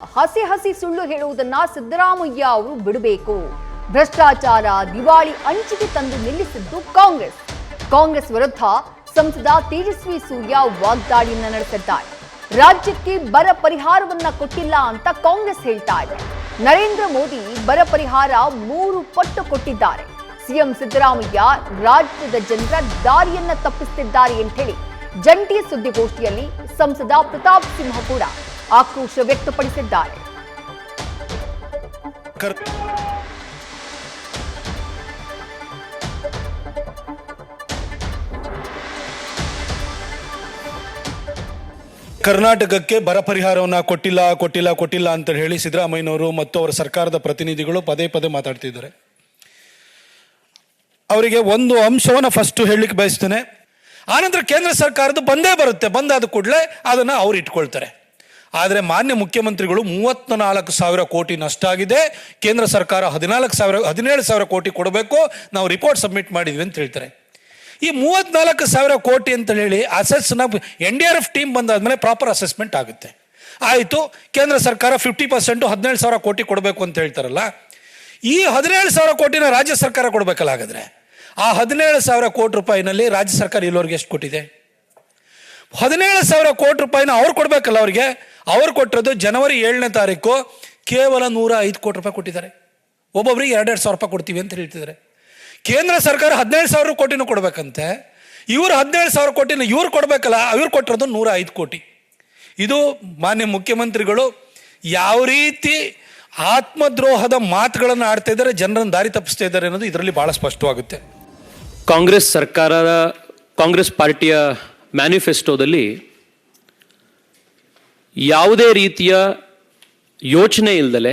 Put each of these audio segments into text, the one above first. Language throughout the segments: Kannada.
ಹಸಿ ಹಸಿ ಸುಳ್ಳು ಹೇಳುವುದನ್ನ ಸಿದ್ದರಾಮಯ್ಯ ಅವರು ಬಿಡಬೇಕು. ಭ್ರಷ್ಟಾಚಾರ ದಿವಾಳಿ ಅಂಚಿಗೆ ತಂದು ನಿಲ್ಲಿಸಿದ್ದು ಕಾಂಗ್ರೆಸ್ ವಿರುದ್ಧ ಸಂಸದ ತೇಜಸ್ವಿ ಸೂರ್ಯ ವಾಗ್ದಾಳಿಯನ್ನ ನಡೆಸಿದ್ದಾರೆ. ರಾಜ್ಯಕ್ಕೆ ಬರ ಪರಿಹಾರವನ್ನ ಕೊಟ್ಟಿಲ್ಲ ಅಂತ ಕಾಂಗ್ರೆಸ್ ಹೇಳ್ತಾ ಇದೆ. ನರೇಂದ್ರ ಮೋದಿ ಬರ ಪರಿಹಾರ 3 ಪಟ್ಟು ಕೊಟ್ಟಿದ್ದಾರೆ. ಸಿಎಂ ಸಿದ್ದರಾಮಯ್ಯ ರಾಜ್ಯದ ಜನರ ದಾರಿಯನ್ನ ತಪ್ಪಿಸುತ್ತಿದ್ದಾರೆ ಅಂತ ಹೇಳಿ ಜಂಟಿ ಸುದ್ದಿಗೋಷ್ಠಿಯಲ್ಲಿ ಸಂಸದ ಪ್ರತಾಪ್ ಸಿಂಹ ಕೂಡ ಆಕ್ರೋಶ ವ್ಯಕ್ತಪಡಿಸಿದ್ದಾರೆ. ಕರ್ನಾಟಕಕ್ಕೆ ಬರ ಪರಿಹಾರವನ್ನು ಕೊಟ್ಟಿಲ್ಲ ಅಂತ ಹೇಳಿ ಸಿದ್ದರಾಮಯ್ಯನವರು ಮತ್ತು ಅವರ ಸರ್ಕಾರದ ಪ್ರತಿನಿಧಿಗಳು ಪದೇ ಪದೇ ಮಾತಾಡ್ತಿದ್ದಾರೆ. ಅವರಿಗೆ ಒಂದು ಅಂಶವನ್ನು ಫಸ್ಟ್ ಹೇಳಲಿಕ್ಕೆ ಬಯಸ್ತೇನೆ. ಆನಂತರ ಕೇಂದ್ರ ಸರ್ಕಾರದ ಬಂದೇ ಬರುತ್ತೆ, ಬಂದಾದ ಕೂಡಲೇ ಅದನ್ನು ಅವ್ರು ಇಟ್ಕೊಳ್ತಾರೆ. ಆದರೆ ಮಾನ್ಯ ಮುಖ್ಯಮಂತ್ರಿಗಳು 34,000 ಕೋಟಿ ನಷ್ಟ ಆಗಿದೆ, ಕೇಂದ್ರ ಸರ್ಕಾರ 17,000 ಕೋಟಿ ಕೊಡಬೇಕು, ನಾವು ರಿಪೋರ್ಟ್ ಸಬ್ಮಿಟ್ ಮಾಡಿದ್ವಿ ಅಂತ ಹೇಳ್ತಾರೆ. ಈ 34,000 ಕೋಟಿ ಅಂತ ಹೇಳಿ ಅಸೆಸ್ನ NDRF ಟೀಮ್ ಬಂದಾದ್ಮೇಲೆ ಪ್ರಾಪರ್ ಅಸೆಸ್ಮೆಂಟ್ ಆಗುತ್ತೆ. ಆಯಿತು, ಕೇಂದ್ರ ಸರ್ಕಾರ 50% 17,000 ಕೋಟಿ ಕೊಡಬೇಕು ಅಂತ ಹೇಳ್ತಾರಲ್ಲ, ಈ 17,000 ಕೋಟಿನ ರಾಜ್ಯ ಸರ್ಕಾರ ಕೊಡಬೇಕಲ್ಲ. ಹಾಗಾದರೆ ಆ 17,000 ಕೋಟಿ ರೂಪಾಯಿನಲ್ಲಿ ರಾಜ್ಯ ಸರ್ಕಾರ ಇಲ್ಲಿವರೆಗೆ ಎಷ್ಟು ಕೊಟ್ಟಿದೆ? 17,000 ಕೋಟಿ ರೂಪಾಯಿನ ಅವ್ರು ಕೊಡಬೇಕಲ್ಲ. ಅವ್ರು ಕೊಟ್ಟಿರೋದು ಜನವರಿ 7ನೇ ತಾರೀಕು ಕೇವಲ 105 ಕೋಟಿ ರೂಪಾಯಿ ಕೊಟ್ಟಿದ್ದಾರೆ. ಒಬ್ಬೊಬ್ಬರಿಗೆ 2,000 ರೂಪಾಯಿ ಕೊಡ್ತೀವಿ ಅಂತ ಹೇಳ್ತಿದ್ದಾರೆ. ಕೇಂದ್ರ ಸರ್ಕಾರ 17,000 ಕೋಟಿನೂ ಕೊಡಬೇಕಂತೆ. ಇವರು 17,000 ಕೋಟಿನ ಇವ್ರು ಕೊಡಬೇಕಲ್ಲ, ಇವ್ರು ಕೊಟ್ಟಿರೋದು 105 ಕೋಟಿ. ಇದು ಮಾನ್ಯ ಮುಖ್ಯಮಂತ್ರಿಗಳು ಯಾವ ರೀತಿ ಆತ್ಮದ್ರೋಹದ ಮಾತುಗಳನ್ನು ಆಡ್ತಾ ಇದ್ದಾರೆ, ಜನರನ್ನು ದಾರಿ ತಪ್ಪಿಸ್ತಾ ಇದ್ದಾರೆ ಅನ್ನೋದು ಇದರಲ್ಲಿ ಬಹಳ ಸ್ಪಷ್ಟವಾಗುತ್ತೆ. ಕಾಂಗ್ರೆಸ್ ಪಾರ್ಟಿಯ ಮ್ಯಾನಿಫೆಸ್ಟೋದಲ್ಲಿ ಯಾವುದೇ ರೀತಿಯ ಯೋಚನೆ ಇಲ್ಲದಲೆ,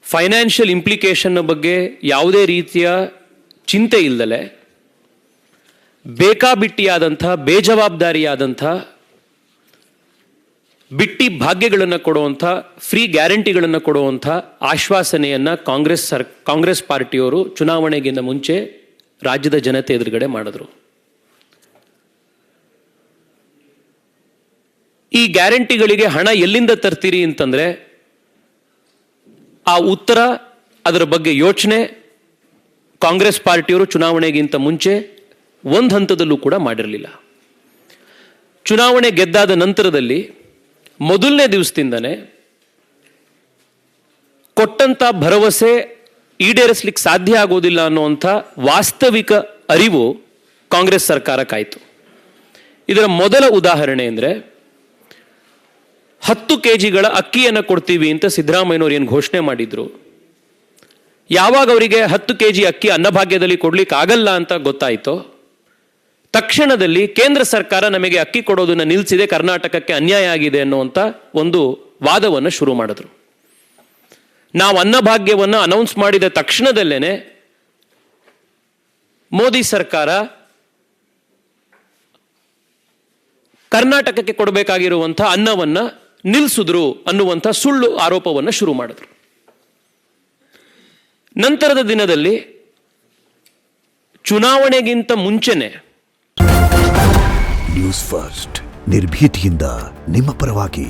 ಫೈನಾನ್ಷಿಯಲ್ ಇಂಪ್ಲಿಕೇಶನ್ ಬಗ್ಗೆ ಯಾವುದೇ ರೀತಿಯ ಚಿಂತೆ ಇಲ್ಲದಲೆ, ಬೇಕಾಬಿಟ್ಟಿಯಾದಂಥ ಬೇಜವಾಬ್ದಾರಿಯಾದಂಥ ಬಿಟ್ಟಿ ಭಾಗ್ಯಗಳನ್ನು ಕೊಡುವಂಥ, ಫ್ರೀ ಗ್ಯಾರಂಟಿಗಳನ್ನು ಕೊಡುವಂಥ ಆಶ್ವಾಸನೆಯನ್ನು ಕಾಂಗ್ರೆಸ್ ಪಾರ್ಟಿಯವರು ಚುನಾವಣೆಗಿಂತ ಮುಂಚೆ ರಾಜ್ಯದ ಜನತೆ ಎದುರುಗಡೆ ಮಾಡಿದ್ರು. ಈ ಗ್ಯಾರಂಟಿಗಳಿಗೆ ಹಣ ಎಲ್ಲಿಂದ ತರ್ತೀರಿ ಅಂತಂದರೆ, ಆ ಉತ್ತರ, ಅದರ ಬಗ್ಗೆ ಯೋಚನೆ ಕಾಂಗ್ರೆಸ್ ಪಾರ್ಟಿಯವರು ಚುನಾವಣೆಗಿಂತ ಮುಂಚೆ ಒಂದು ಹಂತದಲ್ಲೂ ಕೂಡ ಮಾಡಿರಲಿಲ್ಲ. ಚುನಾವಣೆ ಗೆದ್ದಾದ ನಂತರದಲ್ಲಿ ಮೊದಲನೇ ದಿವಸದಿಂದನೇ ಕೊಟ್ಟಂತ ಭರವಸೆ ಈಡೇರಿಸಲಿಕ್ಕೆ ಸಾಧ್ಯ ಆಗೋದಿಲ್ಲ ಅನ್ನುವಂಥ ವಾಸ್ತವಿಕ ಅರಿವು ಕಾಂಗ್ರೆಸ್ ಸರ್ಕಾರಕ್ಕಾಯಿತು. ಇದರ ಮೊದಲ ಉದಾಹರಣೆ ಅಂದರೆ, 10 kg ಅಕ್ಕಿಯನ್ನು ಕೊಡ್ತೀವಿ ಅಂತ ಸಿದ್ದರಾಮಯ್ಯನವರು ಏನು ಘೋಷಣೆ ಮಾಡಿದ್ರು, ಯಾವಾಗ ಅವರಿಗೆ 10 kg ಅಕ್ಕಿ ಅನ್ನಭಾಗ್ಯದಲ್ಲಿ ಕೊಡ್ಲಿಕ್ಕೆ ಆಗಲ್ಲ ಅಂತ ಗೊತ್ತಾಯಿತೋ, ತಕ್ಷಣದಲ್ಲಿ ಕೇಂದ್ರ ಸರ್ಕಾರ ನಮಗೆ ಅಕ್ಕಿ ಕೊಡೋದನ್ನು ನಿಲ್ಲಿಸಿದೆ, ಕರ್ನಾಟಕಕ್ಕೆ ಅನ್ಯಾಯ ಆಗಿದೆ ಅನ್ನುವಂಥ ಒಂದು ವಾದವನ್ನು ಶುರು ಮಾಡಿದ್ರು. ನಾವು ಅನ್ನಭಾಗ್ಯವನ್ನು ಅನೌನ್ಸ್ ಮಾಡಿದ ತಕ್ಷಣದಲ್ಲೇನೆ ಮೋದಿ ಸರ್ಕಾರ ಕರ್ನಾಟಕಕ್ಕೆ ಕೊಡಬೇಕಾಗಿರುವಂಥ ಅನ್ನವನ್ನು ನಿಲ್ಲಿಸಿದ್ರು ಅನ್ನುವಂಥ ಸುಳ್ಳು ಆರೋಪವನ್ನು ಶುರು ಮಾಡಿದ್ರು. ನಂತರದ ದಿನದಲ್ಲಿ ಚುನಾವಣೆಗಿಂತ ಮುಂಚೆನೆ ನ್ಯೂಸ್ ಫಸ್ಟ್ ನಿರ್ಭೀತಿಯಿಂದ ನಿಮ್ಮ ಪರವಾಗಿ.